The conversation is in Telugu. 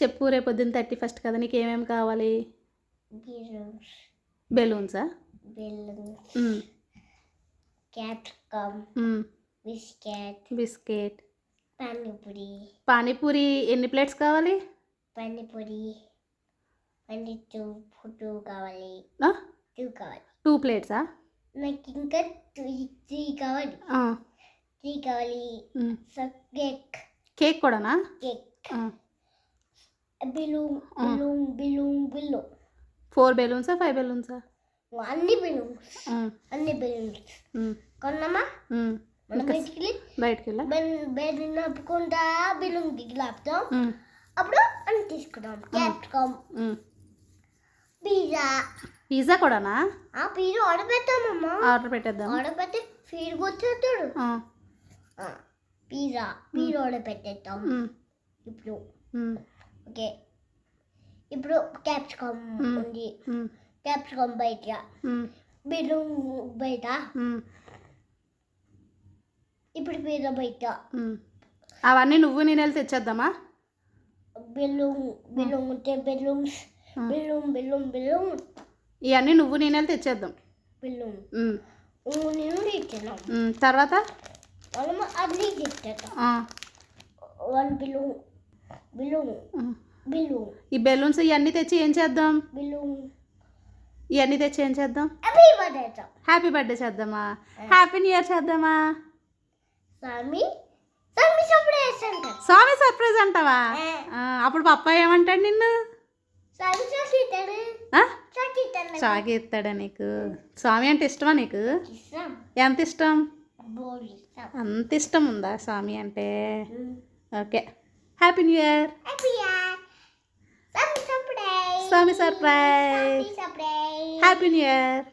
చెప్పు, రేపు పొద్దున్న 31st కదా, నీకు ఏమేమి కావాలి? బెలూన్సా? Capsicum, biscuit, panipuri. ఎన్ని ప్లేట్స్ కావాలి? పానీపూరి 2 కావాలి. 2 ప్లేట్సా? నాకు ఇంకా 3 కావాలి. 3 కావాలి. కేక్ కూడానా? Cake, balloon. 4 బెలూన్సా 5 బెలూన్సా? అన్ని బెలూన్స్ కొన్నామా? మనం బయటికి వెళ్ళా బెలూన్ నప్పుకుంటా బెలూన్ లాపుతాం. అప్పుడు అన్ని తీసుకుంటాం. క్యాప్సికమ్, పిజ్జా కూడానా? పిజ్జా ఆర్డర్ పెట్టామమ్మా. ఆర్డర్ పెట్టేద్దాం. ఆర్డర్ పెట్టి ఫీడ్ వచ్చేస్తాడు. పిజ్జా ఆర్డర్ పెట్టేద్దాం ఇప్పుడు. ఓకే, ఇప్పుడు క్యాప్సికమ్ ఉంది. క్యాప్సికమ్ బయట, బెలూన్ బయట, ఇప్పుడు పిజ్జా బయట. అవన్నీ నువ్వు నేను వెళ్ళి తెచ్చేద్దామా? బెలూన్ ఉంటే బెలూన్స్, బెలూన్ ఇవన్నీ నువ్వు నేను వెళ్ళి తెచ్చేద్దాం. బెలూన్ నేను తెచ్చాను. తర్వాత మనం అన్నీ తెచ్చేద్దాం. 1 బెలూన్. ఈ బెలూన్స్ ఇవన్నీ తెచ్చి ఏం చేద్దాం? ఇవన్నీ తెచ్చి ఏం చేద్దాం? హ్యాపీ బర్త్డే చేద్దామా? హ్యాపీ న్యూ ఇయర్ చేద్దామా? స్వామి సర్ప్రైజ్ అంటావా? అప్పుడు పప్పా ఏమంటాడు నిన్ను? చాకి ఇస్తాడా నీకు? స్వామి అంటే ఇష్టమా నీకు? ఎంత ఇష్టం? అంత ఇష్టం ఉందా స్వామి అంటే? Okay, happy new year. స్వామి సర్ప్రైజ్. Happy new year.